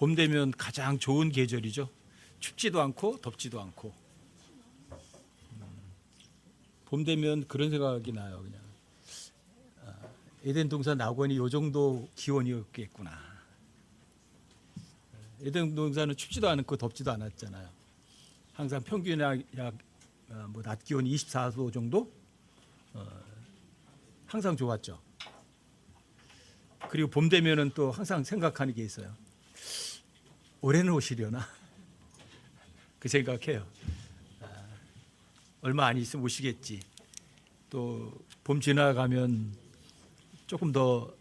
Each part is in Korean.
봄 되면 가장 좋은 계절이죠. 춥지도 않고 덥지도 않고. 봄 되면 그런 생각이 나요. 그냥 에덴 동산 낙원이 요 정도 기온이었겠구나. 에덴 동산은 춥지도 않고 덥지도 않았잖아요. 항상 평균 낮 기온이 24도 정도 항상 좋았죠. 그리고 봄 되면은 또 항상 생각하는 게 있어요. 올해는 오시려나? 그 생각해요. 얼마 안 있으면 오시겠지. 또 봄 지나가면 조금 더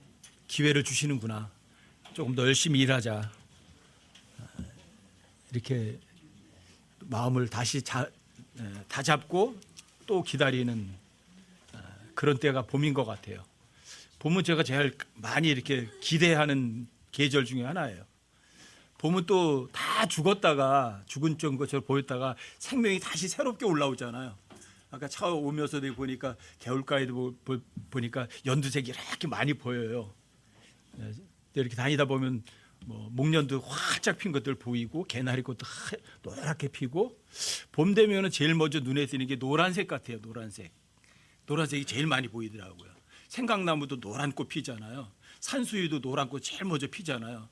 기회를 주시는구나. 조금 더 열심히 일하자. 이렇게 마음을 다시 다 잡고 또 기다리는 그런 때가 봄인 것 같아요. 봄은 제가 제일 많이 이렇게 기대하는 계절 중에 하나예요. 봄은 또 다 죽었다가 죽은 것처럼 보였다가 생명이 다시 새롭게 올라오잖아요. 아까 차 오면서도 보니까 개울가에도 보니까 연두색이 이렇게 많이 보여요. 이렇게 다니다 보면 뭐 목련도 활짝 핀 것들 보이고 개나리꽃도 노랗게 피고 봄 되면은 제일 먼저 눈에 띄는 게 노란색 같아요. 노란색이 제일 많이 보이더라고요. 생강나무도 노란 꽃 피잖아요. 산수유도 노란 꽃 제일 먼저 피잖아요.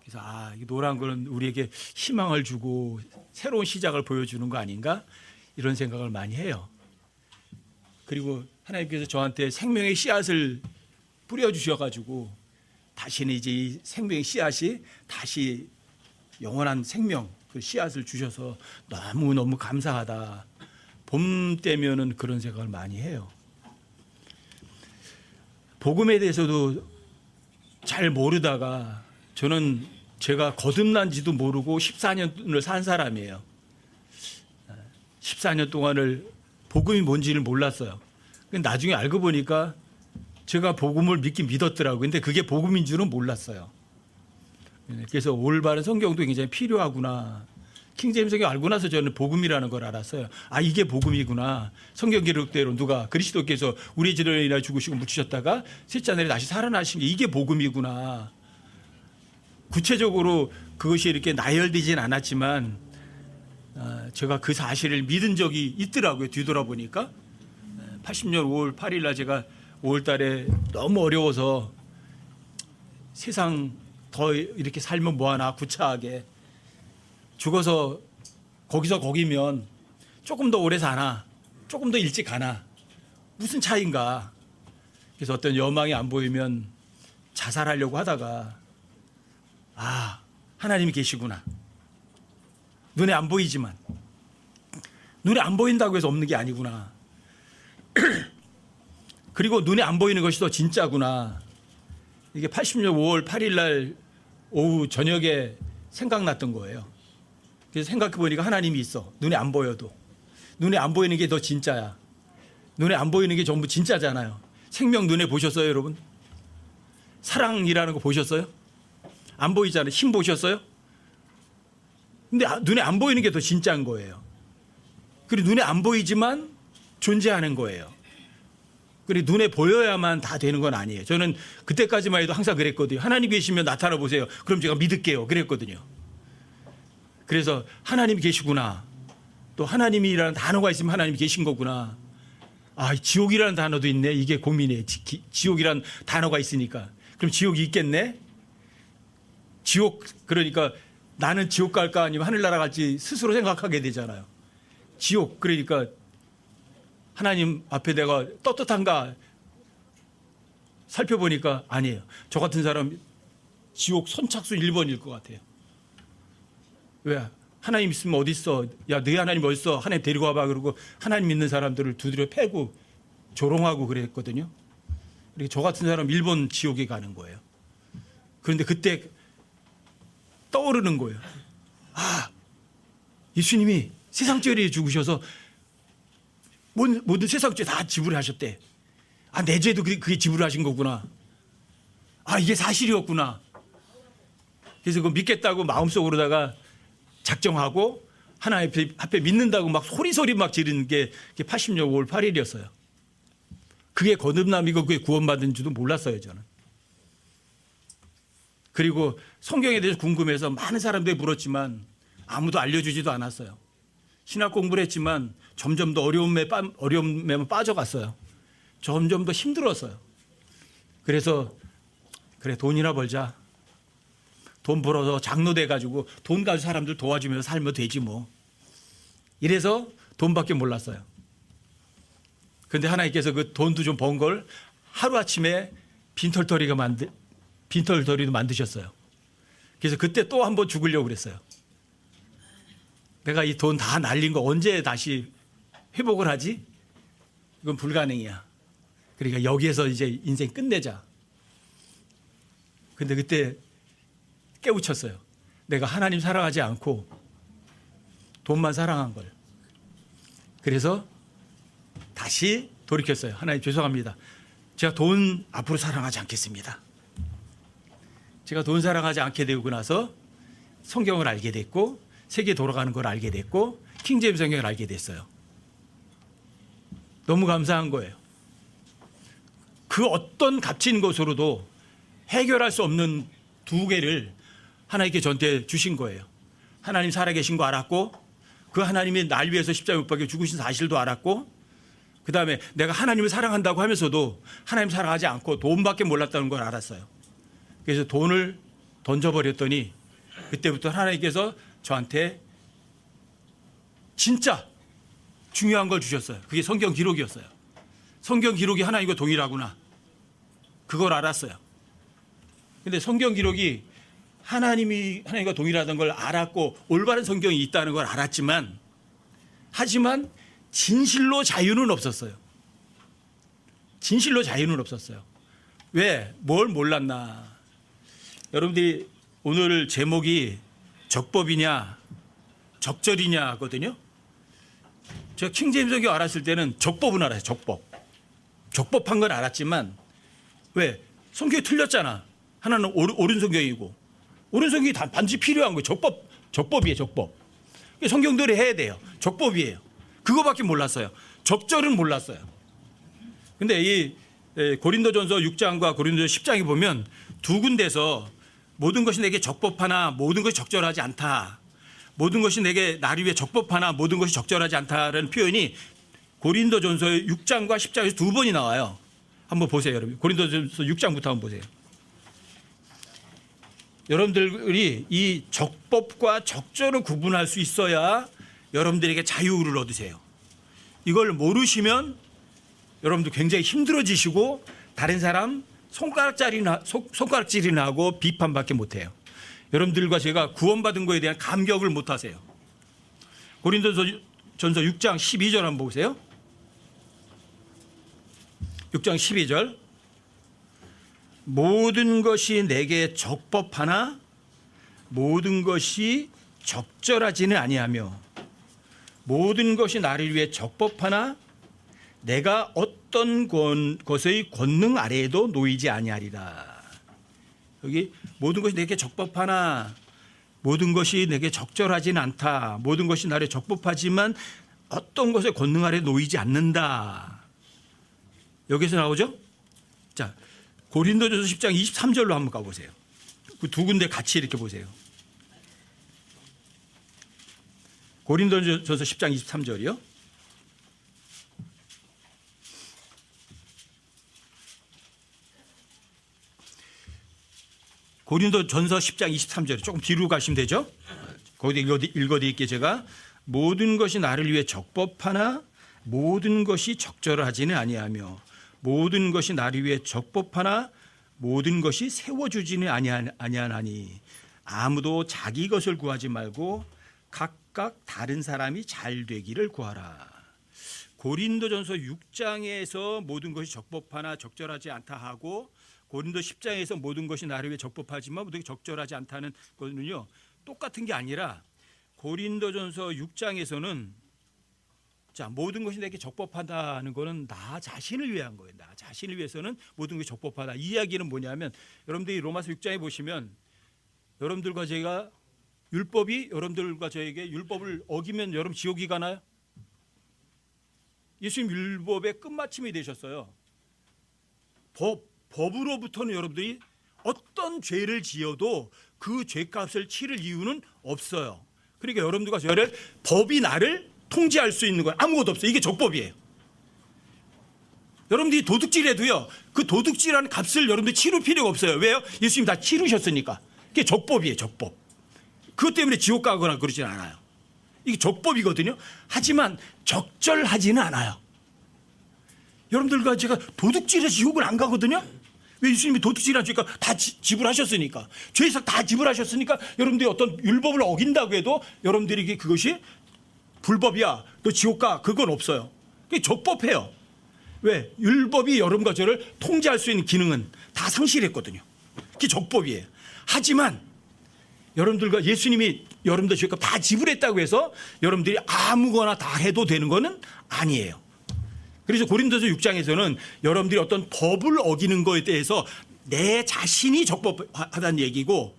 그래서 이 노란 거는 우리에게 희망을 주고 새로운 시작을 보여주는 거 아닌가 이런 생각을 많이 해요. 그리고 하나님께서 저한테 생명의 씨앗을 뿌려주셔가지고 다시는 이제 이 생명의 씨앗이 다시 영원한 생명 그 씨앗을 주셔서 너무너무 감사하다. 봄 때면은 그런 생각을 많이 해요. 복음에 대해서도 잘 모르다가 저는 제가 거듭난지도 모르고 14년을 산 사람이에요. 14년 동안을 복음이 뭔지를 몰랐어요. 나중에 알고 보니까 제가 복음을 믿긴 믿었더라고요. 근데 그게 복음인 줄은 몰랐어요. 그래서 올바른 성경도 굉장히 필요하구나. 킹제임스 성경 알고 나서 저는 복음이라는 걸 알았어요. 이게 복음이구나. 성경 기록대로 누가 그리스도께서 우리 죄를 인하여 죽으시고 묻히셨다가 셋째 날에 다시 살아나신 게 이게 복음이구나. 구체적으로 그것이 이렇게 나열되진 않았지만 제가 그 사실을 믿은 적이 있더라고요. 뒤돌아보니까 80년 5월 8일 날 제가 5월 달에 너무 어려워서 세상 더 이렇게 살면 뭐하나 구차하게 죽어서 거기서 거기면 조금 더 오래 사나 조금 더 일찍 가나 무슨 차이인가. 그래서 어떤 여망이 안 보이면 자살하려고 하다가 하나님이 계시구나. 눈에 안 보이지만 눈에 안 보인다고 해서 없는 게 아니구나. 그리고 눈에 안 보이는 것이 더 진짜구나. 이게 80년 5월 8일 날 오후 저녁에 생각났던 거예요. 그래서 생각해 보니까 하나님이 있어. 눈에 안 보여도. 눈에 안 보이는 게 더 진짜야. 눈에 안 보이는 게 전부 진짜잖아요. 생명 눈에 보셨어요, 여러분? 사랑이라는 거 보셨어요? 안 보이잖아요. 힘 보셨어요? 근데 눈에 안 보이는 게 더 진짜인 거예요. 그리고 눈에 안 보이지만 존재하는 거예요. 그리고 눈에 보여야만 다 되는 건 아니에요. 저는 그때까지만 해도 항상 그랬거든요. 하나님 계시면 나타나 보세요. 그럼 제가 믿을게요. 그랬거든요. 그래서 하나님이 계시구나. 또 하나님이라는 단어가 있으면 하나님이 계신 거구나. 지옥이라는 단어도 있네. 이게 고민이에요. 지옥이라는 단어가 있으니까. 그럼 지옥이 있겠네? 지옥, 그러니까 나는 지옥 갈까 아니면 하늘나라 갈지 스스로 생각하게 되잖아요. 지옥, 그러니까 하나님 앞에 내가 떳떳한가 살펴보니까 아니에요. 저 같은 사람 지옥 선착순 1번일 것 같아요. 왜? 하나님 있으면 어디 있어? 야, 너희 하나님 어디 있어? 하나님 데리고 와봐. 그러고 하나님 믿는 사람들을 두드려 패고 조롱하고 그랬거든요. 그러니까 저 같은 사람 1번 지옥에 가는 거예요. 그런데 그때 떠오르는 거예요. 예수님이 세상죄를 죽으셔서 모든 세상죄 다 지불하셨대. 내 죄도 그게 지불하신 거구나. 이게 사실이었구나. 그래서 그거 믿겠다고 마음속으로다가 작정하고 하나님 앞에 믿는다고 막 소리소리 막 지르는 게 80년 5월 8일이었어요. 그게 거듭남이고 그게 구원받은 줄도 몰랐어요, 저는. 그리고 성경에 대해서 궁금해서 많은 사람들이 물었지만 아무도 알려주지도 않았어요. 신학 공부를 했지만 점점 더 어려움에만 빠져갔어요. 점점 더 힘들었어요. 그래서 그래, 돈이나 벌자. 돈 벌어서 장로 돼가지고 돈 가지고 사람들 도와주면서 살면 되지 뭐. 이래서 돈밖에 몰랐어요. 그런데 하나님께서 그 돈도 좀 번 걸 하루아침에 빈털터리도 만드셨어요. 그래서 그때 또 한 번 죽으려고 그랬어요. 내가 이 돈 다 날린 거 언제 다시 회복을 하지? 이건 불가능이야. 그러니까 여기에서 이제 인생 끝내자. 근데 그때 깨우쳤어요. 내가 하나님 사랑하지 않고 돈만 사랑한 걸. 그래서 다시 돌이켰어요. 하나님 죄송합니다. 제가 돈 앞으로 사랑하지 않겠습니다. 제가 돈 사랑하지 않게 되고 나서 성경을 알게 됐고 세계 돌아가는 걸 알게 됐고 킹제임스 성경을 알게 됐어요. 너무 감사한 거예요. 그 어떤 값진 것으로도 해결할 수 없는 두 개를 하나님께 저한테 주신 거예요. 하나님 살아계신 거 알았고 그 하나님이 날 위해서 십자가에 못 박혀 죽으신 사실도 알았고 그 다음에 내가 하나님을 사랑한다고 하면서도 하나님 사랑하지 않고 돈밖에 몰랐다는 걸 알았어요. 그래서 돈을 던져버렸더니 그때부터 하나님께서 저한테 진짜 중요한 걸 주셨어요. 그게 성경 기록이었어요. 성경 기록이 하나님과 동일하구나. 그걸 알았어요. 근데 성경 기록이 하나님과 동일하다는 걸 알았고 올바른 성경이 있다는 걸 알았지만 하지만 진실로 자유는 없었어요. 진실로 자유는 없었어요. 왜? 뭘 몰랐나? 여러분들이 오늘 제목이 적법이냐 적절이냐거든요. 제가 킹제임스 성경 알았을 때는 적법은 알았어요. 적법한 건 알았지만 왜? 성경이 틀렸잖아. 하나는 옳은 성경이고 옳은 성경이 반드시 필요한 거예요. 적법이에요. 적법. 성경대로 해야 돼요. 적법이에요. 그거밖에 몰랐어요. 적절은 몰랐어요. 근데 이 고린도전서 6장과 고린도전서 10장에 보면 두 군데서 모든 것이 내게 적법하나 모든 것이 적절하지 않다. 모든 것이 내게 나를 위해 적법하나 모든 것이 적절하지 않다라는 표현이 고린도전서 6장과 10장에서 두 번이 나와요. 한번 보세요, 여러분. 고린도전서 6장부터 한번 보세요. 여러분들이 이 적법과 적절을 구분할 수 있어야 여러분들에게 자유를 얻으세요. 이걸 모르시면 여러분들 굉장히 힘들어지시고 다른 사람 손가락질이나 하고 비판밖에 못해요. 여러분들과 제가 구원받은 거에 대한 감격을 못하세요. 고린도전서 6장 12절 한번 보세요. 6장 12절. 모든 것이 내게 적법하나 모든 것이 적절하지는 아니하며 모든 것이 나를 위해 적법하나 내가 어떤 것의 권능 아래에도 놓이지 아니하리라. 여기 모든 것이 내게 적법하나 모든 것이 내게 적절하지는 않다. 모든 것이 나를 적법하지만 어떤 것의 권능 아래 놓이지 않는다. 여기서 나오죠? 자, 고린도전서 10장 23절로 한번 가보세요. 그 두 군데 같이 이렇게 보세요. 고린도전서 10장 23절이요. 고린도전서 10장 23절 조금 뒤로 가시면 되죠. 거기 읽어드릴게요. 제가 모든 것이 나를 위해 적법하나 모든 것이 적절하지는 아니하며 모든 것이 나를 위해 적법하나 모든 것이 세워주지는 아니하나니 아무도 자기 것을 구하지 말고 각각 다른 사람이 잘 되기를 구하라. 고린도전서 6장에서 모든 것이 적법하나 적절하지 않다 하고 고린도 10장에서 모든 것이 나를 위해 적법하지만 모든 것이 적절하지 않다는 것은요 똑같은 게 아니라 고린도전서 6장에서는 자, 모든 것이 내게 적법하다는 것은 나 자신을 위한 거예요. 나 자신을 위해서는 모든 것이 적법하다. 이 이야기는 뭐냐면 여러분들이 로마서 6장에 보시면 여러분들과 제가 율법이 여러분들과 저에게 율법을 어기면 여러분 지옥이 가나요? 예수님 율법의 끝마침이 되셨어요. 법으로부터는 여러분들이 어떤 죄를 지어도 그 죄값을 치를 이유는 없어요. 그러니까 여러분들과 저를 법이 나를 통제할 수 있는 건 아무것도 없어요. 이게 적법이에요. 여러분들이 도둑질해도요, 그 도둑질하는 값을 여러분들 치를 필요가 없어요. 왜요? 예수님 다 치르셨으니까. 그게 적법이에요, 적법. 그것 때문에 지옥 가거나 그러진 않아요. 이게 적법이거든요. 하지만 적절하지는 않아요. 여러분들과 제가 도둑질해 지옥을 안 가거든요. 왜? 예수님이 도둑질하니까 다 지불하셨으니까. 죄에서 다 지불하셨으니까 여러분들이 어떤 율법을 어긴다고 해도 여러분들에게 그것이 불법이야, 너 지옥 가, 그건 없어요. 그게 적법해요. 왜? 율법이 여러분과 저를 통제할 수 있는 기능은 다 상실했거든요. 그게 적법이에요. 하지만 여러분들과 예수님이 여러분들 죄값 다 지불했다고 해서 여러분들이 아무거나 다 해도 되는 거는 아니에요. 그래서 고린도서 6장에서는 여러분들이 어떤 법을 어기는 거에 대해서 내 자신이 적법하다는 얘기고,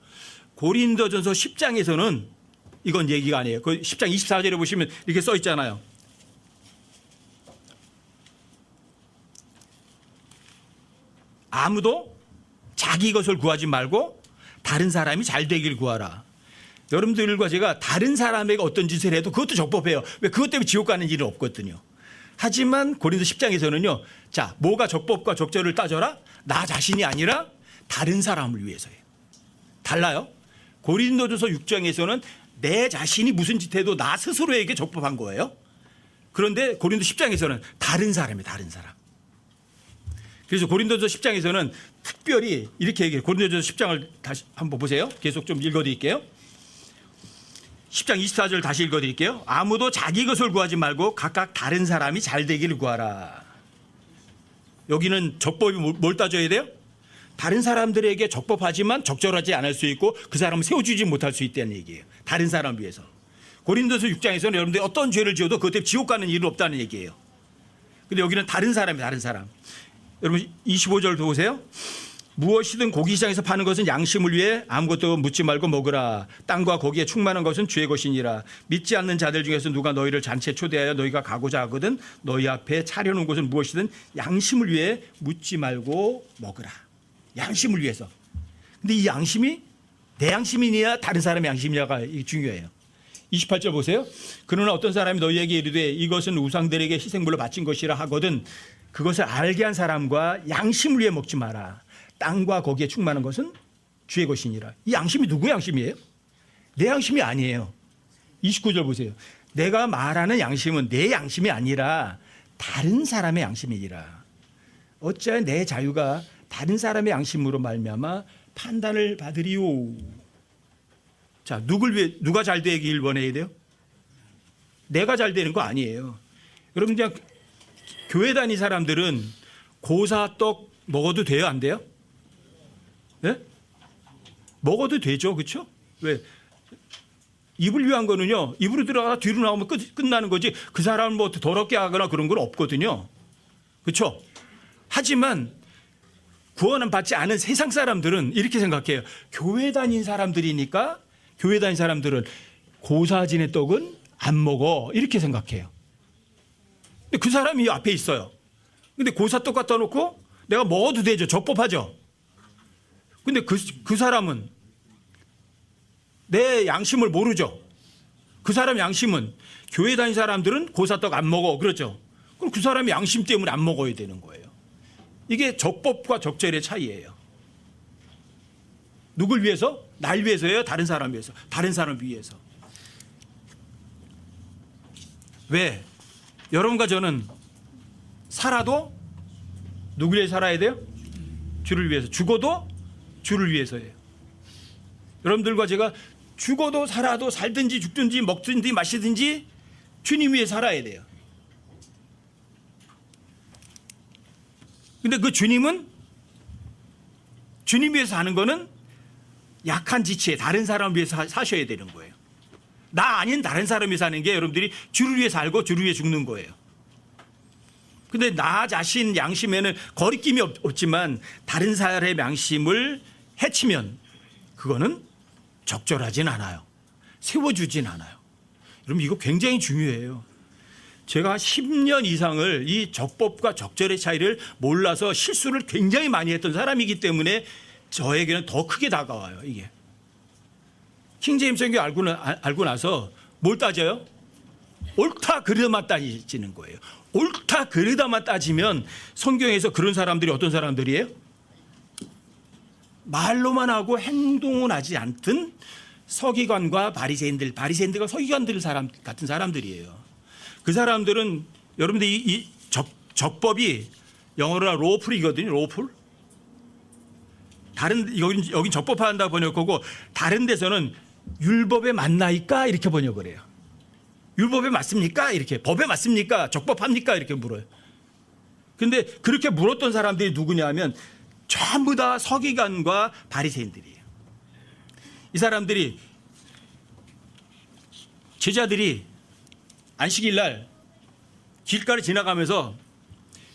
고린도전서 10장에서는 이건 얘기가 아니에요. 그 10장 24절에 보시면 이렇게 써 있잖아요. 아무도 자기 것을 구하지 말고 다른 사람이 잘 되길 구하라. 여러분들과 제가 다른 사람에게 어떤 짓을 해도 그것도 적법해요. 왜? 그것 때문에 지옥 가는 일은 없거든요. 하지만 고린도 10장에서는요. 자, 뭐가 적법과 적절을 따져라? 나 자신이 아니라 다른 사람을 위해서예요. 달라요. 고린도전서 6장에서는 내 자신이 무슨 짓 해도 나 스스로에게 적법한 거예요. 그런데 고린도 10장에서는 다른 사람이에요. 다른 사람. 그래서 고린도전서 10장에서는 특별히 이렇게 얘기해요. 고린도전서 10장을 다시 한번 보세요. 계속 좀 읽어드릴게요. 10장 24절 다시 읽어드릴게요. 아무도 자기 것을 구하지 말고 각각 다른 사람이 잘 되기를 구하라. 여기는 적법이 뭘 따져야 돼요? 다른 사람들에게 적법하지만 적절하지 않을 수 있고 그 사람을 세워주지 못할 수 있다는 얘기예요. 다른 사람을 위해서. 고린도서 6장에서는 여러분들이 어떤 죄를 지어도 그것 때문에 지옥 가는 일은 없다는 얘기예요. 근데 여기는 다른 사람이에요. 다른 사람. 여러분 25절 보세요. 무엇이든 고기 시장에서 파는 것은 양심을 위해 아무것도 묻지 말고 먹으라. 땅과 거기에 충만한 것은 주의 것이니라. 믿지 않는 자들 중에서 누가 너희를 잔치에 초대하여 너희가 가고자 하거든 너희 앞에 차려놓은 것은 무엇이든 양심을 위해 묻지 말고 먹으라. 양심을 위해서. 근데 이 양심이 내 양심이냐 다른 사람의 양심이냐가 중요해요. 28절 보세요. 그러나 어떤 사람이 너희에게 이르되 이것은 우상들에게 희생물로 바친 것이라 하거든 그것을 알게 한 사람과 양심을 위해 먹지 마라. 땅과 거기에 충만한 것은 주의 것이니라. 이 양심이 누구 양심이에요? 내 양심이 아니에요. 29절 보세요. 내가 말하는 양심은 내 양심이 아니라 다른 사람의 양심이니라. 어찌하여 내 자유가 다른 사람의 양심으로 말미암아 판단을 받으리요. 자, 누가 잘 되길 원해야 돼요? 내가 잘 되는 거 아니에요. 여러분 그냥 교회 다니는 사람들은 고사떡 먹어도 돼요? 안 돼요? 네? 먹어도 되죠. 그렇죠? 왜? 입을 위한 거는요. 입으로 들어가다 뒤로 나오면 끝나는 거지 그 사람을 뭐 더럽게 하거나 그런 건 없거든요. 그렇죠? 하지만 구원은 받지 않은 세상 사람들은 이렇게 생각해요. 교회 다닌 사람들이니까 교회 다닌 사람들은 고사진의 떡은 안 먹어 이렇게 생각해요. 근데 그 사람이 앞에 있어요. 근데 고사떡 갖다 놓고 내가 먹어도 되죠. 적법하죠. 근데 그 사람은 내 양심을 모르죠. 그 사람 양심은 교회 다닌 사람들은 고사떡 안 먹어 그렇죠. 그럼 그 사람이 양심 때문에 안 먹어야 되는 거예요. 이게 적법과 적절의 차이예요. 누굴 위해서? 날 위해서예요? 다른 사람 위해서? 다른 사람 위해서. 왜? 여러분과 저는 살아도 누구를 위해 살아야 돼요? 주를 위해서. 죽어도 주를 위해서예요. 여러분들과 제가 죽어도 살아도 살든지 죽든지 먹든지 마시든지 주님 위해 살아야 돼요. 근데 그 주님은 주님 위해서 사는 거는 약한 지체에 다른 사람을 위해서 사셔야 되는 거예요. 나 아닌 다른 사람이 사는 게 여러분들이 주를 위해 살고 주를 위해 죽는 거예요. 근데 나 자신 양심에는 거리낌이 없지만 다른 사람의 양심을 해치면 그거는 적절하진 않아요. 세워주진 않아요. 여러분 이거 굉장히 중요해요. 제가 10년 이상을 이 적법과 적절의 차이를 몰라서 실수를 굉장히 많이 했던 사람이기 때문에 저에게는 더 크게 다가와요. 이게 킹제임스 성경 알고 나서 뭘 따져요? 옳다 그르다만 따지는 거예요. 옳다 그르다만 따지면 성경에서 그런 사람들이 어떤 사람들이에요? 말로만 하고 행동은 하지 않던 서기관과 바리새인들, 바리새인들과 서기관들 같은 사람들이에요. 그 사람들은 여러분들 이 적법이 영어로 로풀이거든요. 로풀. 다른 여긴 적법한다 번역하고 다른 데서는 율법에 맞나이까 이렇게 번역을 해요. 율법에 맞습니까? 이렇게 법에 맞습니까? 적법합니까? 이렇게 물어요. 그런데 그렇게 물었던 사람들이 누구냐면 전부 다 서기관과 바리새인들이에요. 이 사람들이 제자들이 안식일 날 길가를 지나가면서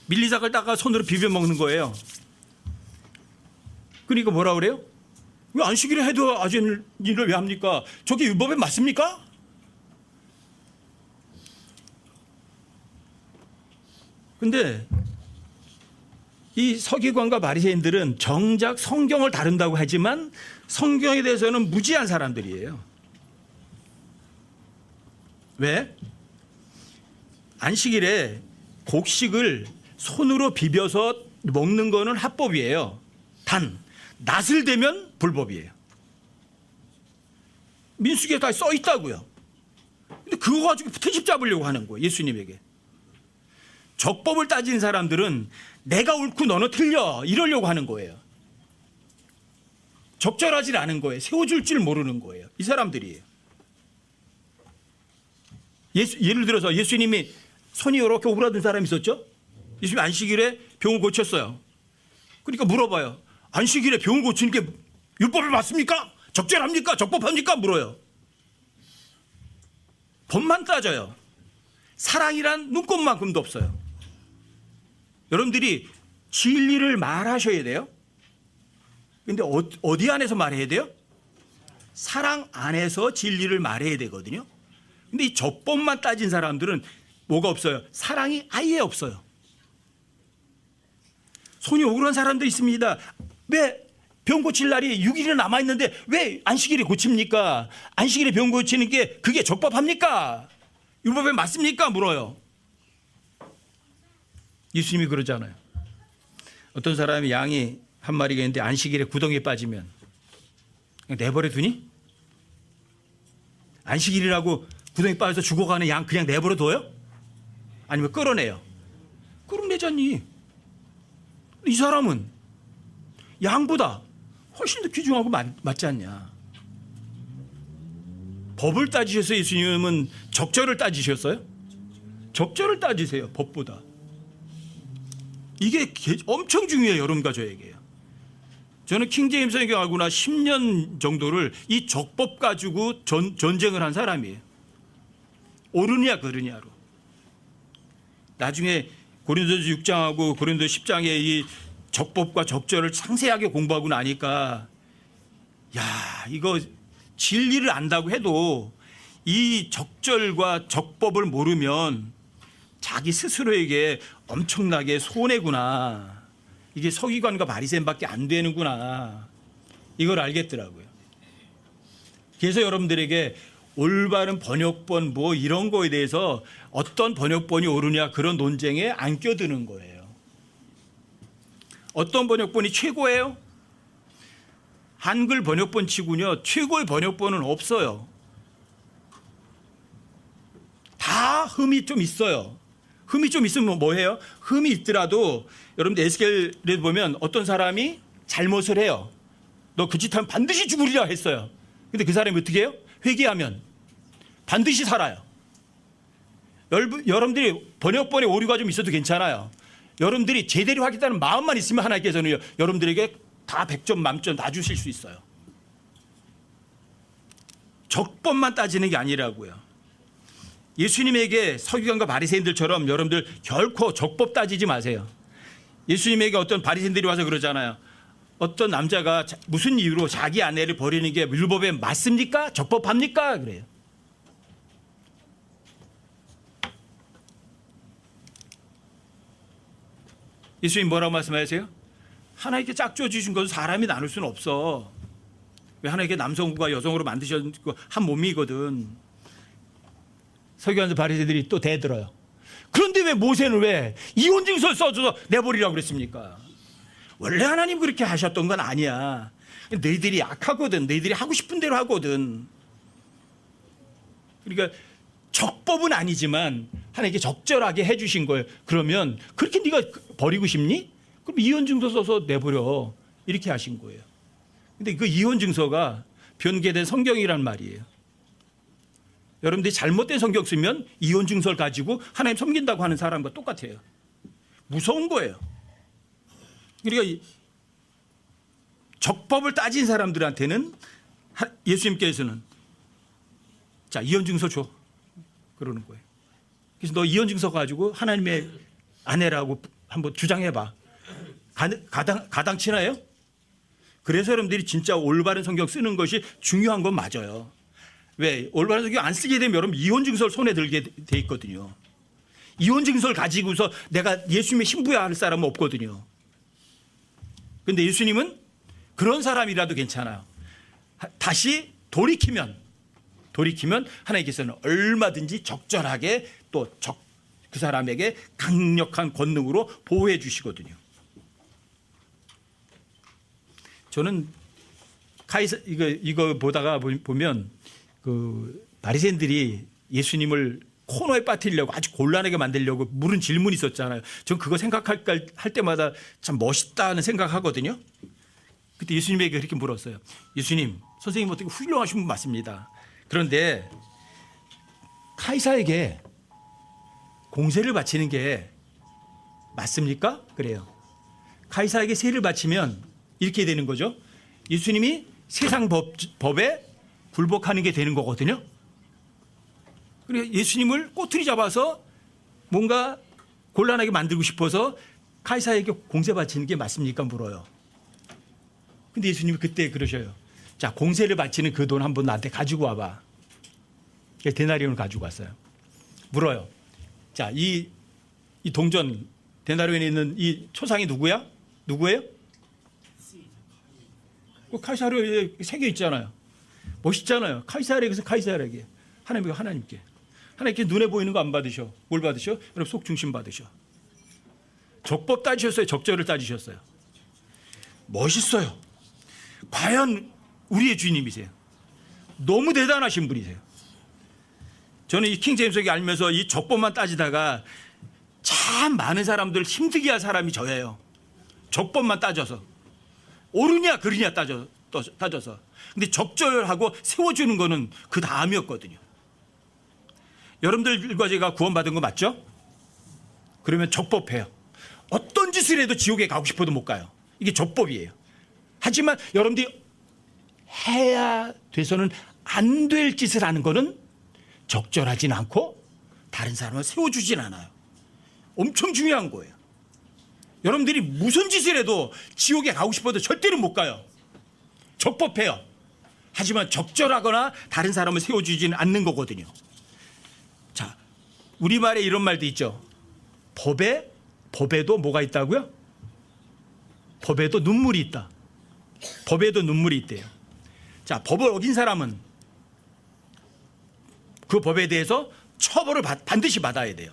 밀리삭을 따가 손으로 비벼 먹는 거예요. 그러니까 뭐라 그래요? 왜 안식일에 해도 아직 일을 왜 합니까? 저게 율법에 맞습니까? 근데 이 서기관과 바리새인들은 정작 성경을 다룬다고 하지만 성경에 대해서는 무지한 사람들이에요. 왜? 안식일에 곡식을 손으로 비벼서 먹는 거는 합법이에요. 단 낫을 대면 불법이에요. 민수기에 다 써 있다고요. 근데 그거 가지고 트집 잡으려고 하는 거예요. 예수님에게. 적법을 따진 사람들은 내가 옳고 너는 틀려 이러려고 하는 거예요. 적절하지 않은 거예요. 세워줄 줄 모르는 거예요. 이 사람들이에요. 예를 들어서 예수님이 손이 이렇게 오그라든 사람이 있었죠. 예수님이 안식일에 병을 고쳤어요. 그러니까 물어봐요. 안식일에 병을 고치는 게 율법에 맞습니까? 적절합니까? 적법합니까? 물어요. 법만 따져요. 사랑이란 눈꼽만큼도 없어요. 여러분들이 진리를 말하셔야 돼요. 근데 어디 안에서 말해야 돼요? 사랑 안에서 진리를 말해야 되거든요. 근데 이 적법만 따진 사람들은 뭐가 없어요? 사랑이 아예 없어요. 손이 오그란 사람도 있습니다. 왜 병 고칠 날이 6일이나 남아있는데 왜 안식일에 고칩니까? 안식일에 병 고치는 게 그게 적법합니까? 율법에 맞습니까? 물어요. 예수님이 그러잖아요. 어떤 사람이 양이 한 마리가 있는데 안식일에 구덩이에 빠지면 그냥 내버려 두니? 안식일이라고 구덩이에 빠져서 죽어가는 양 그냥 내버려 둬요? 아니면 끌어내요? 끌어내잖니. 이 사람은 양보다 훨씬 더 귀중하고 맞지 않냐. 법을 따지셔서 예수님은 적절을 따지셨어요? 적절을 따지세요. 법보다. 이게 엄청 중요해요. 여러분과 저에게요. 저는 킹제임스 성경 알고 나 10년 정도를 이 적법 가지고 전쟁을 한 사람이에요. 옳으냐 그르냐로. 나중에 고린도서 6장하고 고린도서 10장의 이 적법과 적절을 상세하게 공부하고 나니까 야 이거 진리를 안다고 해도 이 적절과 적법을 모르면 자기 스스로에게 엄청나게 손해구나. 이게 서기관과 바리새인밖에 안 되는구나. 이걸 알겠더라고요. 그래서 여러분들에게 올바른 번역본 뭐 이런 거에 대해서 어떤 번역본이 옳으냐 그런 논쟁에 안 껴드는 거예요. 어떤 번역본이 최고예요? 한글 번역본 치고요 최고의 번역본은 없어요. 다 흠이 좀 있어요. 흠이 좀 있으면 뭐해요? 흠이 있더라도 여러분들 에스겔에 보면 어떤 사람이 잘못을 해요. 너 그 짓 하면 반드시 죽으리라 했어요. 근데 그 사람이 어떻게 해요? 회개하면 반드시 살아요. 여러분들이 번역본에 오류가 좀 있어도 괜찮아요. 여러분들이 제대로 하겠다는 마음만 있으면 하나님께서는 여러분들에게 다 100점 만점 다 주실 수 있어요. 적법만 따지는 게 아니라고요. 예수님에게 서기관과 바리새인들처럼 여러분들 결코 적법 따지지 마세요. 예수님에게 어떤 바리새인들이 와서 그러잖아요. 어떤 남자가 무슨 이유로 자기 아내를 버리는 게 율법에 맞습니까? 적법합니까? 그래요. 예수님 뭐라고 말씀하세요? 하나님께 짝지어 주신 것을 사람이 나눌 수는 없어. 왜 하나님께 남성과 여성으로 만드셨고 한 몸이거든. 서기관들 바리새인들이 또 대들어요. 그런데 왜 모세는 왜 이혼증서를 써줘서 내버리라고 그랬습니까? 원래 하나님 그렇게 하셨던 건 아니야. 너희들이 약하거든. 너희들이 하고 싶은 대로 하거든. 그러니까 적법은 아니지만 하나님께 적절하게 해주신 거예요. 그러면 그렇게 네가 버리고 싶니? 그럼 이혼증서 써서 내버려. 이렇게 하신 거예요. 근데 그 이혼증서가 변개된 성경이란 말이에요. 여러분들이 잘못된 성경 쓰면 이혼증서를 가지고 하나님 섬긴다고 하는 사람과 똑같아요. 무서운 거예요. 그러니까 적법을 따진 사람들한테는 예수님께서는 자, 이혼증서 줘. 그러는 거예요. 그래서 너 이혼증서 가지고 하나님의 아내라고 한번 주장해봐. 가당치나요? 그래서 여러분들이 진짜 올바른 성경 쓰는 것이 중요한 건 맞아요. 왜? 올바른 성경 안 쓰게 되면 여러분 이혼증서를 손에 들게 돼 있거든요. 이혼증서를 가지고서 내가 예수님의 신부야 할 사람은 없거든요. 그런데 예수님은 그런 사람이라도 괜찮아요. 다시 돌이키면 하나님께서는 얼마든지 적절하게 또 그 사람에게 강력한 권능으로 보호해 주시거든요. 저는 이거 보다가 보면 그 바리새인들이 예수님을 코너에 빠뜨리려고 아주 곤란하게 만들려고 물은 질문이 있었잖아요. 전 그거 생각할 때마다 참 멋있다는 생각하거든요. 그때 예수님에게 그렇게 물었어요. 예수님, 선생님 어떻게 훌륭하신 분 맞습니다. 그런데 카이사에게 공세를 바치는 게 맞습니까? 그래요. 카이사에게 세를 바치면 이렇게 되는 거죠. 예수님이 세상 법에 굴복하는 게 되는 거거든요. 그래서 예수님을 꼬투리 잡아서 뭔가 곤란하게 만들고 싶어서 카이사에게 공세 바치는 게 맞습니까? 물어요. 근데 예수님이 그때 그러셔요. 자, 공세를 바치는 그 돈 한번 나한테 가지고 와봐. 데나리온을 가지고 왔어요. 물어요. 자, 이 동전 데나리온에 있는 이 초상이 누구야? 누구예요? 그 카이사르에 새겨 있잖아요. 멋있잖아요. 카이사르에게서 카이사르에게, 하나님께 하나님께. 하나님께 눈에 보이는 거 안 받으셔. 뭘 받으셔? 여러분 속 중심 받으셔. 적법 따지셨어요? 적절을 따지셨어요? 멋있어요. 과연 우리의 주님이세요. 너무 대단하신 분이세요. 저는 이 킹제임스를 알면서 이 적법만 따지다가 참 많은 사람들 힘들게 할 사람이 저예요. 적법만 따져서. 옳으냐 그르냐 따져서. 근데 적절하고 세워주는 거는 그 다음이었거든요. 여러분들과 제가 구원받은 거 맞죠? 그러면 적법해요. 어떤 짓을 해도 지옥에 가고 싶어도 못 가요. 이게 적법이에요. 하지만 여러분들이 해야 돼서는 안 될 짓을 하는 거는 적절하진 않고 다른 사람을 세워주진 않아요. 엄청 중요한 거예요. 여러분들이 무슨 짓을 해도 지옥에 가고 싶어도 절대로 못 가요. 적법해요. 하지만 적절하거나 다른 사람을 세워주지는 않는 거거든요. 자, 우리말에 이런 말도 있죠. 법에도 뭐가 있다고요? 법에도 눈물이 있다. 법에도 눈물이 있대요. 자, 법을 어긴 사람은 그 법에 대해서 처벌을 반드시 받아야 돼요.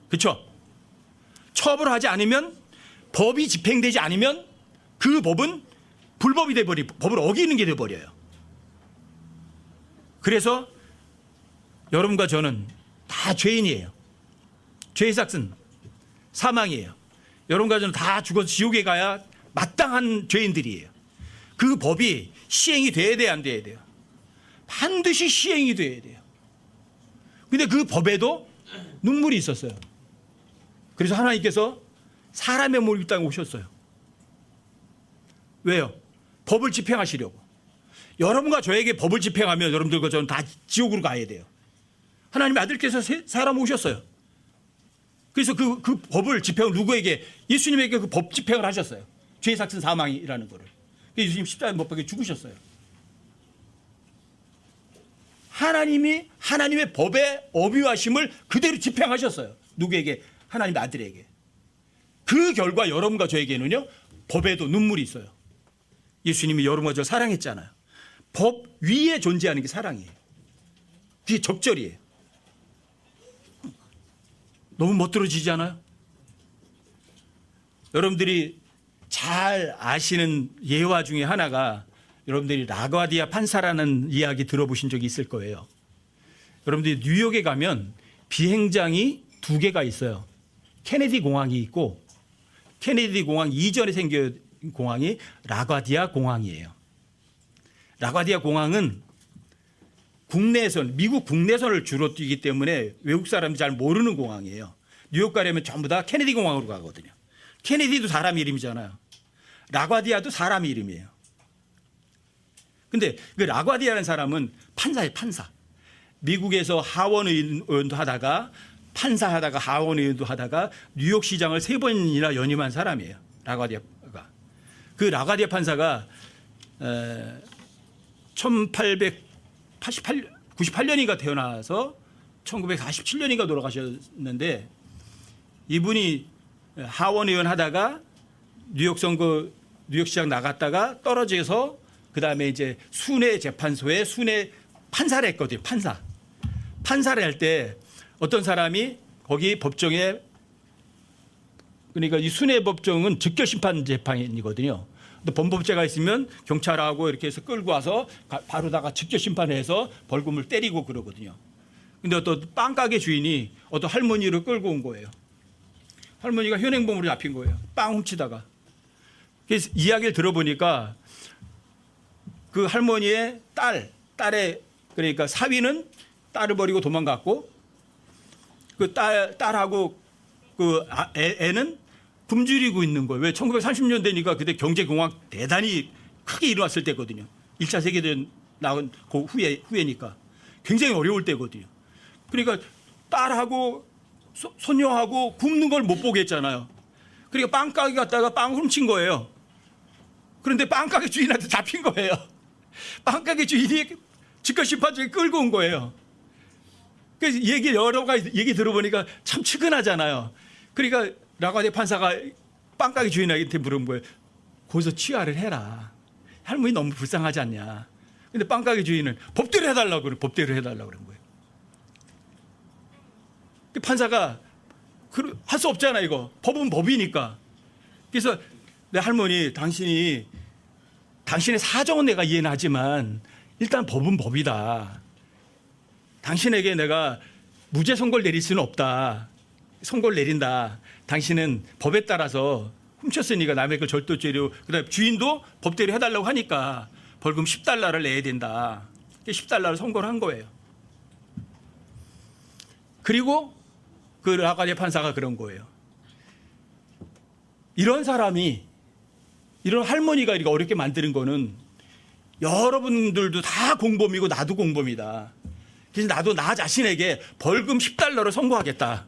그렇죠? 처벌하지 않으면, 법이 집행되지 않으면 그 법은 불법이 돼버리고 법을 어기는 게 돼버려요. 그래서 여러분과 저는 다 죄인이에요. 죄의 삭은 사망이에요. 여러분과 저는 다 죽어서 지옥에 가야 마땅한 죄인들이에요. 그 법이 시행이 돼야 돼요, 안 돼야 돼요? 반드시 시행이 돼야 돼요. 근데 그 법에도 눈물이 있었어요. 그래서 하나님께서 사람의 몸을 이 땅에 오셨어요. 왜요? 법을 집행하시려고. 여러분과 저에게 법을 집행하면 여러분들과 저는 다 지옥으로 가야 돼요. 하나님의 아들께서 사람 오셨어요. 그래서 그 법을 집행을 누구에게? 예수님에게 그 법 집행을 하셨어요. 죄의 삭은 사망이라는 거를. 예수님 십자가에 못 박혀 죽으셨어요. 하나님이 하나님의 법의 어비하심을 그대로 집행하셨어요. 누구에게? 하나님의 아들에게. 그 결과 여러분과 저에게는요, 법에도 눈물이 있어요. 예수님이 여러모를 사랑했잖아요. 법 위에 존재하는 게 사랑이에요. 그게 적절이에요. 너무 멋들어지지 않아요? 여러분들이 잘 아시는 예화 중에 하나가 여러분들이 라과디아 판사라는 이야기 들어보신 적이 있을 거예요. 여러분들이 뉴욕에 가면 비행장이 2개가 있어요. 케네디 공항이 있고 케네디 공항 이전에 생긴 공항이 라과디아 공항이에요. 라과디아 공항은 국내선, 미국 국내선을 주로 뛰기 때문에 외국 사람들이 잘 모르는 공항이에요. 뉴욕 가려면 전부 다 케네디 공항으로 가거든요. 케네디도 사람 이름이잖아요. 라과디아도 사람 이름이에요. 근데 그 라과디아라는 사람은 판사예요, 판사. 미국에서 하원 의원도 하다가 판사하다가 하원 의원도 하다가 뉴욕 시장을 3번이나 연임한 사람이에요. 라과디아가. 그 라과디아 판사가 1898년인가 태어나서 1947년인가 돌아가셨는데 이분이 하원 의원 하다가 뉴욕 선거 뉴욕 시장 나갔다가 떨어져서 그다음에 이제 순회 재판소에 순회 판사를 했거든요. 판사를 할 때 어떤 사람이 거기 법정에 그러니까 이 순회 법정은 즉결 심판 재판이거든요. 근데 범법자가 있으면 경찰하고 이렇게 해서 끌고 와서 바로다가 즉결 심판해서 벌금을 때리고 그러거든요. 근데 어떤 빵가게 주인이 어떤 할머니를 끌고 온 거예요. 할머니가 현행범으로 잡힌 거예요. 빵 훔치다가. 그래서 이야기를 들어보니까 그 할머니의 딸의 그러니까 사위는 딸을 버리고 도망갔고 그 딸하고 그 애는 굶주리고 있는 거예요. 왜 1930년대니까 그때 경제공황 대단히 크게 일어났을 때거든요. 1차 세계대전 나온 그 후에니까 굉장히 어려울 때거든요. 그러니까 딸하고 손녀하고 굶는 걸 못 보겠잖아요. 그러니까 빵가게 갔다가 빵 훔친 거예요. 그런데 빵가게 주인한테 잡힌 거예요. 빵가게 주인이 즉결심판장에 끌고 온 거예요. 그래서 여러 가지 얘기 들어보니까 참 측은하잖아요. 그러니까 라과디아 판사가 빵가게 주인한테 물은 거예요. 거기서 취하를 해라. 할머니 너무 불쌍하지 않냐. 근데 빵가게 주인은 법대로 해달라고 그래. 법대로 해달라고 그런 거예요. 판사가 할 수 없잖아 이거. 법은 법이니까. 그래서 내 할머니 당신의 사정은 내가 이해는 하지만 일단 법은 법이다. 당신에게 내가 무죄 선고를 내릴 수는 없다. 선고를 내린다. 당신은 법에 따라서 훔쳤으니까 남의 걸 절도죄로 그다음에 주인도 법대로 해달라고 하니까 벌금 $10를 내야 된다. $10를 선고를 한 거예요. 그리고 그 라과디아 판사가 그런 거예요. 이런 사람이 이런 할머니가 이렇게 어렵게 만드는 거는 여러분들도 다 공범이고 나도 공범이다. 그래서 나도 나 자신에게 벌금 $10를 선고하겠다.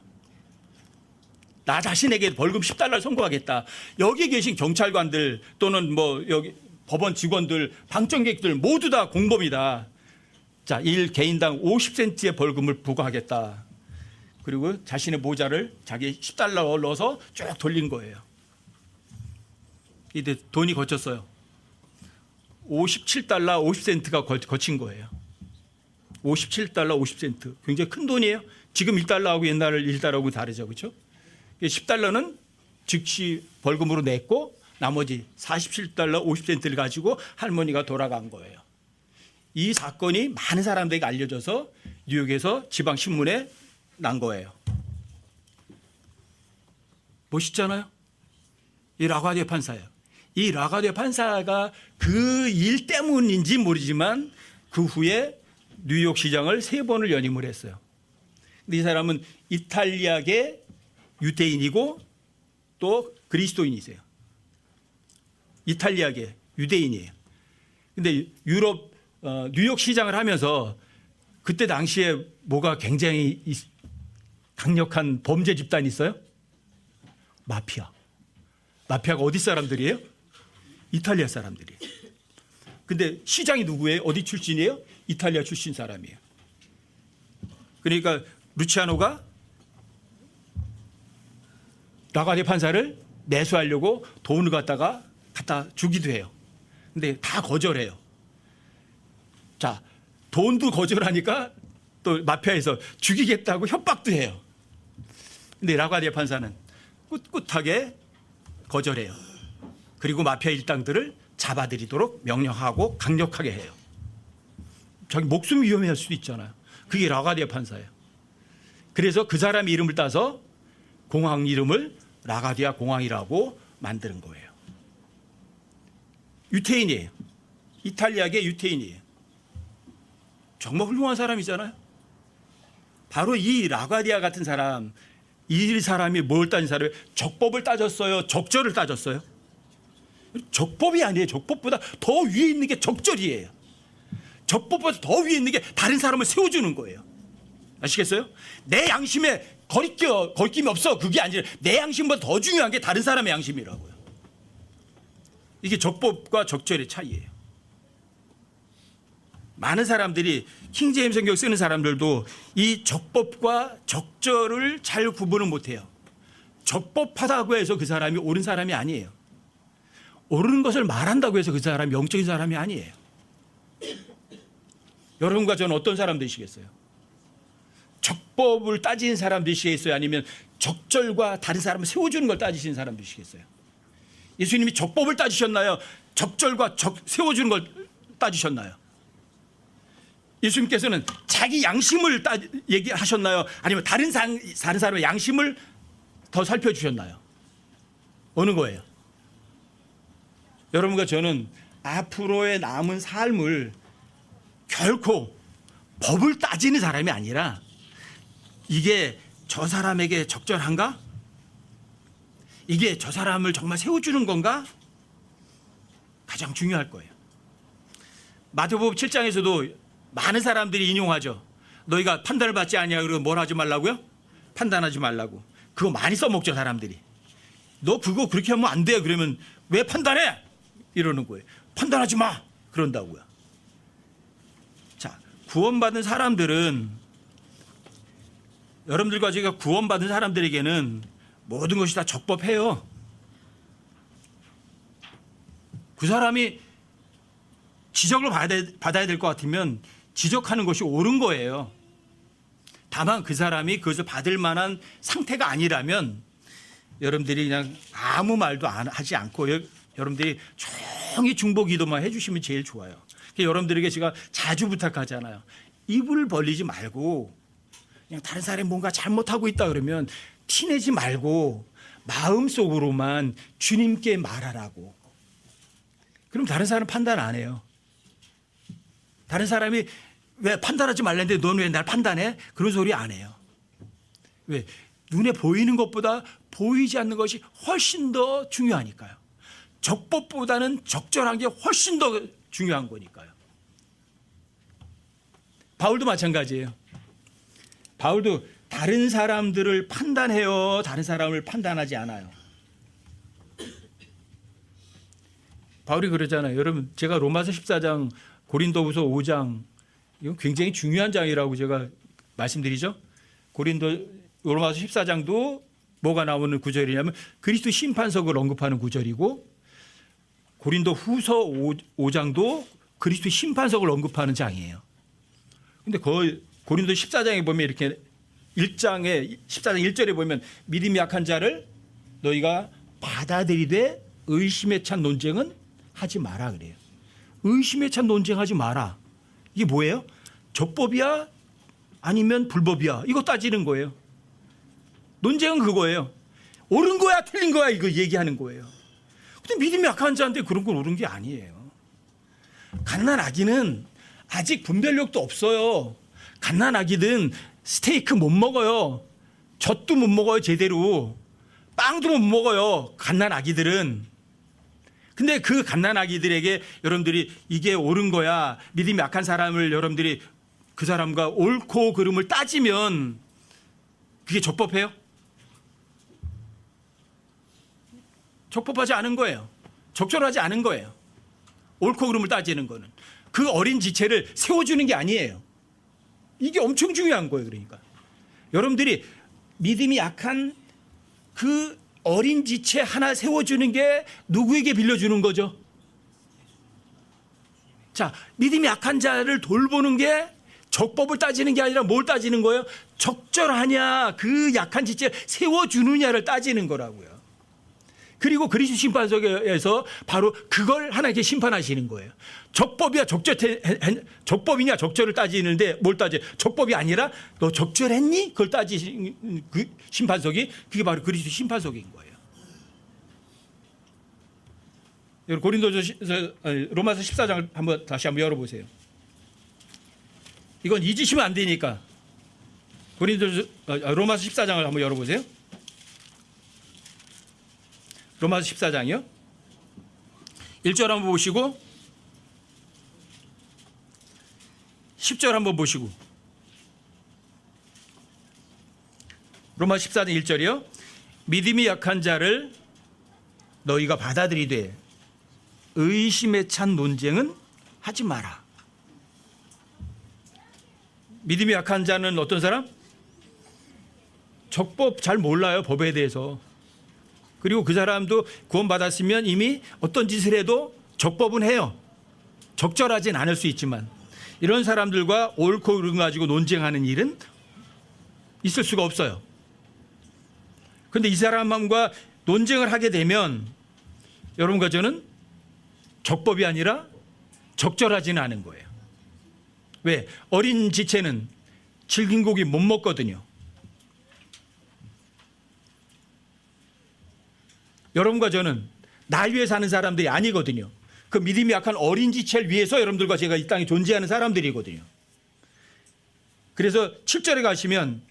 나 자신에게 벌금 $10를 선고하겠다. 여기 계신 경찰관들 또는 뭐 여기 법원 직원들, 방청객들 모두 다 공범이다. 자, 1개인당 50센트의 벌금을 부과하겠다. 그리고 자신의 모자를 자기 $10 넣어서 쭉 돌린 거예요. 이때 돈이 거쳤어요. $57 50센트가 거친 거예요. $57 50센트. 굉장히 큰 돈이에요. 지금 $1하고 옛날 1달러하고 다르죠. 그렇죠? $10는 즉시 벌금으로 냈고 나머지 $47 50센트를 가지고 할머니가 돌아간 거예요. 이 사건이 많은 사람들에게 알려져서 뉴욕에서 지방신문에 난 거예요. 멋있잖아요? 이 라과디아 판사예요. 이 라과디아 판사가 그 일 때문인지 모르지만 그 후에 뉴욕 시장을 3번을 연임을 했어요. 근데 이 사람은 이탈리아계 유대인이고 또 그리스도인이세요. 이탈리아계 유대인이에요. 근데 유럽 뉴욕 시장을 하면서 그때 당시에 뭐가 굉장히 강력한 범죄 집단이 있어요? 마피아. 마피아가 어디 사람들이에요? 이탈리아 사람들이에요. 근데 시장이 누구예요? 어디 출신이에요? 이탈리아 출신 사람이에요. 그러니까 루치아노가 라과디아 판사를 매수하려고 돈을 갖다가 갖다 주기도 해요. 근데 다 거절해요. 자, 돈도 거절하니까 또 마피아에서 죽이겠다고 협박도 해요. 근데 라과디아 판사는 꿋꿋하게 거절해요. 그리고 마피아 일당들을 잡아들이도록 명령하고 강력하게 해요. 자기 목숨 위험할 수도 있잖아요. 그게 라과디아 판사예요. 그래서 그 사람 이름을 따서 공항 이름을 라과디아 공항이라고 만드는 거예요. 유태인이에요. 이탈리아계 유태인이에요. 정말 훌륭한 사람이잖아요. 바로 이 라과디아 같은 사람, 이 사람이 뭘 따진 사람이에요? 적법을 따졌어요? 적절을 따졌어요? 적법이 아니에요. 적법보다 더 위에 있는 게 적절이에요. 적법보다 더 위에 있는 게 다른 사람을 세워주는 거예요. 아시겠어요? 내 양심에 거리낌이 없어. 그게 아니라 내 양심보다 더 중요한 게 다른 사람의 양심이라고요. 이게 적법과 적절의 차이예요. 많은 사람들이 킹제임스 성경 쓰는 사람들도 이 적법과 적절을 잘 구분을 못해요. 적법하다고 해서 그 사람이 옳은 사람이 아니에요. 옳은 것을 말한다고 해서 그 사람이 영적인 사람이 아니에요. 여러분과 저는 어떤 사람 되시겠어요? 적법을 따지는 사람 되시겠어요? 아니면 적절과 다른 사람을 세워주는 걸 따지시는 사람 되시겠어요? 예수님이 적법을 따지셨나요? 적절과 세워주는 걸 따지셨나요? 예수님께서는 자기 양심을 얘기하셨나요? 아니면 다른 사람의 양심을 더 살펴주셨나요? 어느 거예요? 여러분과 저는 앞으로의 남은 삶을 결코 법을 따지는 사람이 아니라 이게 저 사람에게 적절한가? 이게 저 사람을 정말 세워주는 건가? 가장 중요할 거예요. 마태복음 7장에서도 많은 사람들이 인용하죠. 너희가 판단을 받지 아니하고 그러고 뭘 하지 말라고요? 판단하지 말라고. 그거 많이 써먹죠, 사람들이. 너 그거 그렇게 하면 안 돼. 그러면 왜 판단해? 이러는 거예요. 판단하지 마. 그런다고요. 자, 구원받은 사람들은, 여러분들과 제가 구원받은 사람들에게는 모든 것이 다 적법해요. 그 사람이 지적을 받아야 될 것 같으면 지적하는 것이 옳은 거예요. 다만 그 사람이 그것을 받을 만한 상태가 아니라면 여러분들이 그냥 아무 말도 하지 않고 여러분들이 조용히 중보기도만 해주시면 제일 좋아요. 여러분들에게 제가 자주 부탁하잖아요. 입을 벌리지 말고 그냥 다른 사람이 뭔가 잘못하고 있다 그러면 티내지 말고 마음속으로만 주님께 말하라고. 그럼 다른 사람 판단 안 해요. 다른 사람이 왜 판단하지 말랬는데 넌 왜 날 판단해? 그런 소리 안 해요. 왜? 눈에 보이는 것보다 보이지 않는 것이 훨씬 더 중요하니까요. 적법보다는 적절한 게 훨씬 더 중요한 거니까요. 바울도 마찬가지예요. 바울도 다른 사람들을 판단해요. 다른 사람을 판단하지 않아요. 바울이 그러잖아요. 여러분, 제가 로마서 14장, 고린도후서 5장, 이건 굉장히 중요한 장이라고 제가 말씀드리죠. 로마서 14장도 뭐가 나오는 구절이냐면 그리스도 심판석을 언급하는 구절이고, 고린도 후서 5장도 그리스도 심판석을 언급하는 장이에요. 근데 고린도 14장에 보면 이렇게 14장 1절에 보면 믿음이 약한 자를 너희가 받아들이되 의심에 찬 논쟁은 하지 마라 그래요. 의심에 찬 논쟁하지 마라. 이게 뭐예요? 적법이야? 아니면 불법이야? 이거 따지는 거예요. 논쟁은 그거예요. 옳은 거야 틀린 거야 이거 얘기하는 거예요. 근데 믿음이 약한 자한테 그런 건 옳은 게 아니에요. 갓난아기는 아직 분별력도 없어요. 갓난아기든 스테이크 못 먹어요. 젖도 못 먹어요 제대로. 빵도 못 먹어요 갓난아기들은. 근데 그 갓난아기들에게 여러분들이 이게 옳은 거야, 믿음이 약한 사람을 여러분들이 그 사람과 옳고 그름을 따지면 그게 적법해요? 적법하지 않은 거예요. 적절하지 않은 거예요. 옳고 그름을 따지는 거는. 그 어린 지체를 세워주는 게 아니에요. 이게 엄청 중요한 거예요. 그러니까 여러분들이 믿음이 약한 그 어린 지체 하나 세워주는 게 누구에게 빌려주는 거죠? 자, 믿음이 약한 자를 돌보는 게 적법을 따지는 게 아니라 뭘 따지는 거예요? 적절하냐, 그 약한 지체를 세워주느냐를 따지는 거라고요. 그리고 그리스도 심판석에서 바로 그걸 하나님께 심판하시는 거예요. 적법이냐 적절을 따지는데 뭘 따져? 적법이 아니라 너 적절했니? 그걸 따지는 그 심판석이, 그게 바로 그리스도 심판석인 거예요. 여러분 로마서 14장을 다시 한번 열어보세요. 이건 잊으시면 안 되니까. 로마서 14장을 한번 열어보세요. 로마서 14장이요. 1절 한번 보시고 10절 한번 보시고. 로마서 14장 1절이요. 믿음이 약한 자를 너희가 받아들이되 의심에 찬 논쟁은 하지 마라. 믿음이 약한 자는 어떤 사람? 적법 잘 몰라요, 법에 대해서. 그리고 그 사람도 구원받았으면 이미 어떤 짓을 해도 적법은 해요. 적절하진 않을 수 있지만 이런 사람들과 옳고 그른 가지고 논쟁하는 일은 있을 수가 없어요. 그런데 이 사람과 논쟁을 하게 되면 여러분과 저는 적법이 아니라 적절하지는 않은 거예요. 왜? 어린 지체는 질긴 고기 못 먹거든요. 여러분과 저는 날 위해 사는 사람들이 아니거든요. 그 믿음이 약한 어린 지체를 위해서 여러분들과 제가 이 땅에 존재하는 사람들이거든요. 그래서 7절에 가시면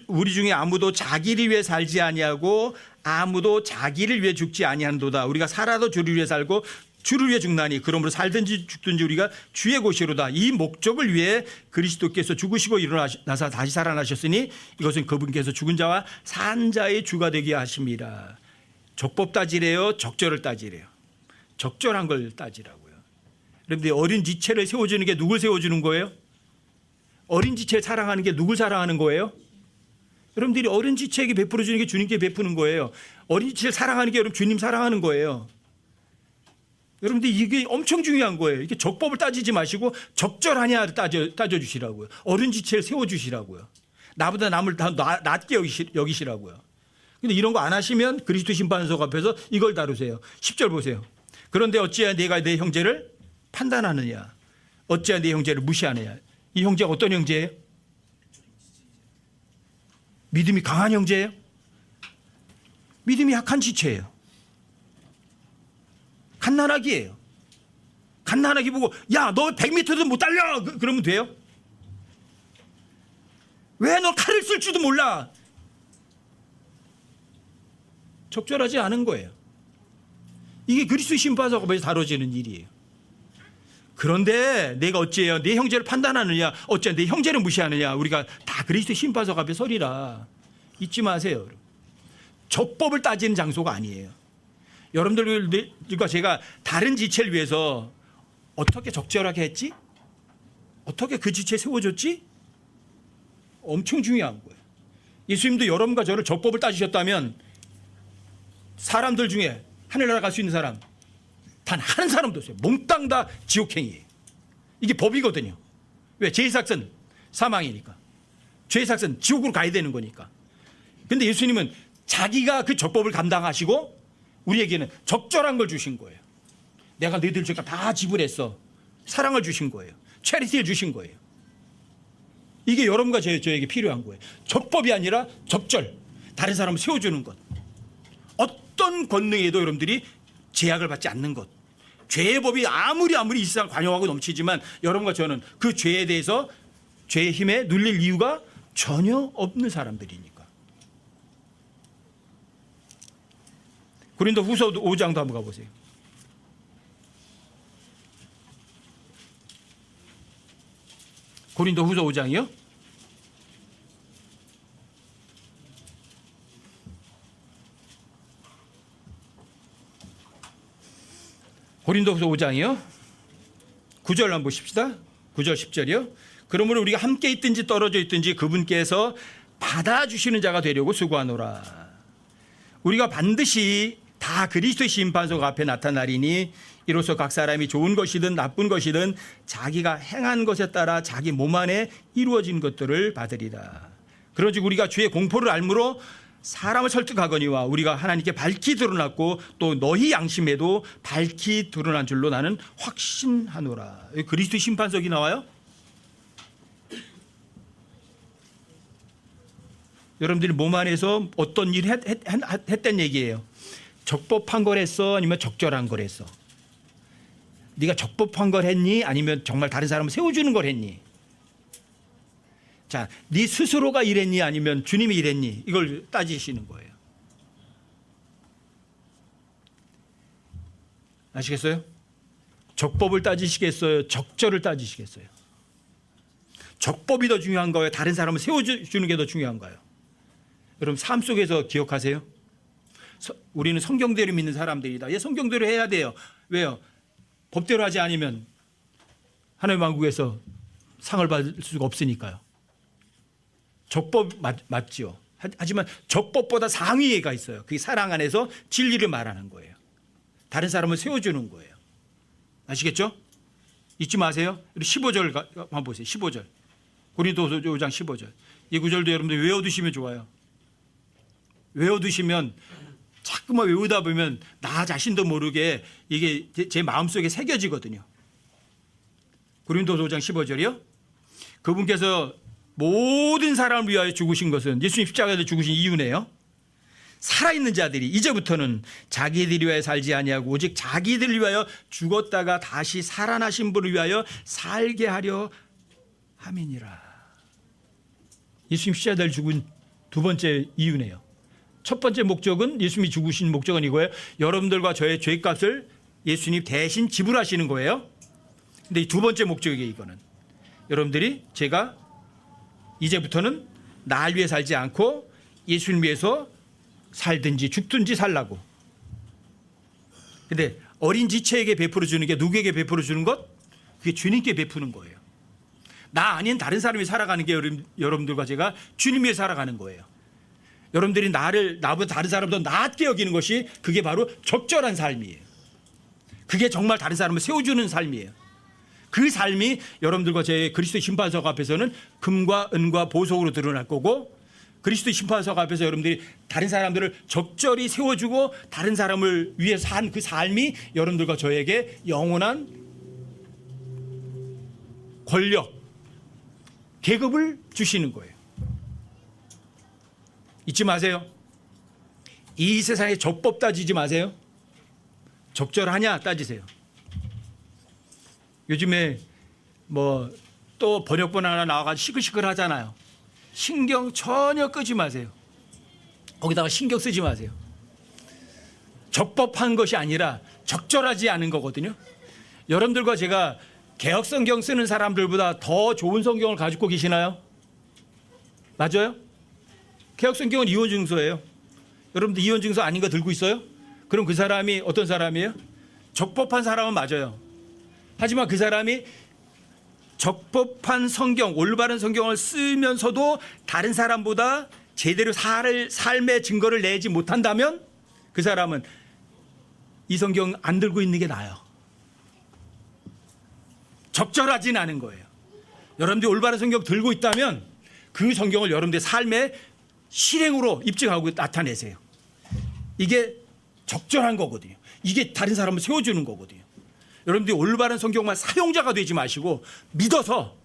우리 중에 아무도 자기를 위해 살지 아니하고 아무도 자기를 위해 죽지 아니한도다. 우리가 살아도 주를 위해 살고 주를 위해 죽나니 그러므로 살든지 죽든지 우리가 주의 것이로다. 이 목적을 위해 그리스도께서 죽으시고 일어나서 다시 살아나셨으니 이것은 그분께서 죽은 자와 산 자의 주가 되게 하심이라. 적법 따지래요? 적절을 따지래요? 적절한 걸 따지라고요. 그런데 어린 지체를 세워주는 게 누굴 세워주는 거예요? 어린 지체를 사랑하는 게 누굴 사랑하는 거예요? 여러분들이 어린 지체에게 베풀어 주는 게 주님께 베푸는 거예요. 어린 지체를 사랑하는 게 여러분 주님 사랑하는 거예요. 여러분들 이게 엄청 중요한 거예요. 이게 적법을 따지지 마시고 적절하냐를 따져주시라고요. 어린 지체를 세워주시라고요. 나보다 남을 다 낮게 여기시라고요. 근데 이런 거 안 하시면 그리스도 심판석 앞에서 이걸 다루세요. 10절 보세요. 그런데 어찌해야 내가 내 형제를 판단하느냐? 어찌해야 내 형제를 무시하느냐? 이 형제가 어떤 형제예요? 믿음이 강한 형제예요? 믿음이 약한 지체예요. 갓난아기예요. 갓난아기 보고 야, 너 100m도 못 달려! 그러면 돼요? 왜 너 칼을 쓸 줄도 몰라? 적절하지 않은 거예요. 이게 그리스도 심판석 앞에서 다뤄지는 일이에요. 그런데 내가 어찌해요? 내 형제를 판단하느냐? 어찌해 내 형제를 무시하느냐? 우리가 다 그리스도 심판석 앞에 서리라. 잊지 마세요. 적법을 따지는 장소가 아니에요. 여러분들과 제가 다른 지체를 위해서 어떻게 적절하게 했지? 어떻게 그 지체 세워줬지? 엄청 중요한 거예요. 예수님도 여러분과 저를 적법을 따지셨다면 사람들 중에 하늘나라 갈 수 있는 사람 단 한 사람도 없어요. 몽땅 다 지옥행이에요. 이게 법이거든요. 왜? 죄의 삭은 사망이니까. 죄의 삭은 지옥으로 가야 되는 거니까. 그런데 예수님은 자기가 그 적법을 감당하시고 우리에게는 적절한 걸 주신 거예요. 내가 너희들 죄가 다 지불했어. 사랑을 주신 거예요. 체리티를 주신 거예요. 이게 여러분과 저에게 필요한 거예요. 적법이 아니라 적절. 다른 사람을 세워주는 것. 어떤 권능에도 여러분들이 제약을 받지 않는 것. 죄의 법이 아무리 이 세상 관영하고 넘치지만 여러분과 저는 그 죄에 대해서 죄의 힘에 눌릴 이유가 전혀 없는 사람들이니까. 고린도후서 5장도 한번 가보세요. 고린도후서 5장이요? 고린도후서 5장이요. 9절 한번 보십시다. 9절 10절이요. 그러므로 우리가 함께 있든지 떨어져 있든지 그분께서 받아주시는 자가 되려고 수고하노라. 우리가 반드시 다 그리스도의 심판석 앞에 나타나리니 이로써 각 사람이 좋은 것이든 나쁜 것이든 자기가 행한 것에 따라 자기 몸 안에 이루어진 것들을 받으리라. 그러즉 우리가 주의 공포를 알므로 사람을 설득하거니와 우리가 하나님께 밝히 드러났고 또 너희 양심에도 밝히 드러난 줄로 나는 확신하노라. 그리스도의 심판석이 나와요? 여러분들이 몸 안에서 어떤 일을 했단 얘기예요. 적법한 걸 했어? 아니면 적절한 걸 했어? 네가 적법한 걸 했니? 아니면 정말 다른 사람을 세워주는 걸 했니? 자, 네 스스로가 일했니? 아니면 주님이 일했니? 이걸 따지시는 거예요. 아시겠어요? 적법을 따지시겠어요? 적절을 따지시겠어요? 적법이 더 중요한 거예요? 다른 사람을 세워주는 게 더 중요한가요? 여러분 삶 속에서 기억하세요? 우리는 성경대로 믿는 사람들이다. 예, 성경대로 해야 돼요. 왜요? 법대로 하지 않으면 하나님의 왕국에서 상을 받을 수가 없으니까요. 적법 맞지요. 하지만 적법보다 상위가 있어요. 그게 사랑 안에서 진리를 말하는 거예요. 다른 사람을 세워주는 거예요. 아시겠죠? 잊지 마세요. 15절 한번 보세요. 15절. 고린도서 5장 15절. 이 구절도 여러분들 외워두시면 좋아요. 외워두시면 자꾸만 외우다 보면 나 자신도 모르게 이게 제 마음속에 새겨지거든요. 고린도서 5장 15절이요. 그분께서 모든 사람을 위하여 죽으신 것은 예수님 십자가에서 죽으신 이유네요. 살아있는 자들이 이제부터는 자기들이 위하여 살지 아니하고 오직 자기들을 위하여 죽었다가 다시 살아나신 분을 위하여 살게 하려 함이니라. 예수님 십자가를 죽은 두 번째 이유네요. 첫 번째 목적은 예수님이 죽으신 목적은 이거예요. 여러분들과 저의 죄값을 예수님 대신 지불하시는 거예요. 근데 이 두 번째 목적이에요. 이거는 여러분들이 제가 이제부터는 날 위해 살지 않고 예수님 위해서 살든지 죽든지 살라고. 근데 어린 지체에게 베풀어 주는 게 누구에게 베풀어 주는 것? 그게 주님께 베푸는 거예요. 나 아닌 다른 사람이 살아가는 게 여러분들과 제가 주님 위해 살아가는 거예요. 여러분들이 나보다 다른 사람보다 낫게 여기는 것이 그게 바로 적절한 삶이에요. 그게 정말 다른 사람을 세워주는 삶이에요. 그 삶이 여러분들과 제 그리스도의 심판석 앞에서는 금과 은과 보석으로 드러날 거고, 그리스도의 심판석 앞에서 여러분들이 다른 사람들을 적절히 세워주고 다른 사람을 위해서 산 그 삶이 여러분들과 저에게 영원한 권력, 계급을 주시는 거예요. 잊지 마세요. 이 세상에 적법 따지지 마세요. 적절하냐 따지세요. 요즘에 뭐 또 번역본 하나 나와가지고 시끌시끌 하잖아요. 신경 전혀 끄지 마세요. 거기다가 신경 쓰지 마세요. 적법한 것이 아니라 적절하지 않은 거거든요. 여러분들과 제가 개혁성경 쓰는 사람들보다 더 좋은 성경을 가지고 계시나요? 맞아요? 개혁성경은 이혼증서예요. 여러분들 이혼증서 아닌 거 들고 있어요? 그럼 그 사람이 어떤 사람이에요? 적법한 사람은 맞아요. 하지만 그 사람이 적법한 성경, 올바른 성경을 쓰면서도 다른 사람보다 제대로 삶의 증거를 내지 못한다면 그 사람은 이 성경 안 들고 있는 게 나아요. 적절하진 않은 거예요. 여러분들이 올바른 성경 들고 있다면 그 성경을 여러분들의 삶의 실행으로 입증하고 나타내세요. 이게 적절한 거거든요. 이게 다른 사람을 세워주는 거거든요. 여러분들이 올바른 성경만 사용자가 되지 마시고 믿어서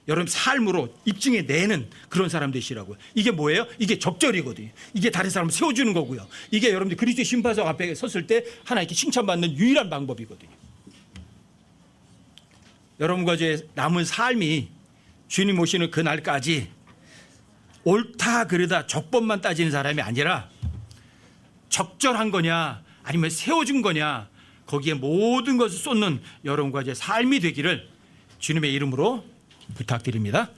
여러분 삶으로 입증해내는 그런 사람 되시라고요. 이게 뭐예요? 이게 적절이거든요. 이게 다른 사람을 세워주는 거고요. 이게 여러분들 그리스도의 심판석 앞에 섰을 때 하나님께 칭찬받는 유일한 방법이거든요. 여러분과 제 남은 삶이 주님 오시는 그날까지 옳다 그르다 적법만 따지는 사람이 아니라 적절한 거냐 아니면 세워준 거냐 거기에 모든 것을 쏟는 여러분과 제 삶이 되기를 주님의 이름으로 부탁드립니다.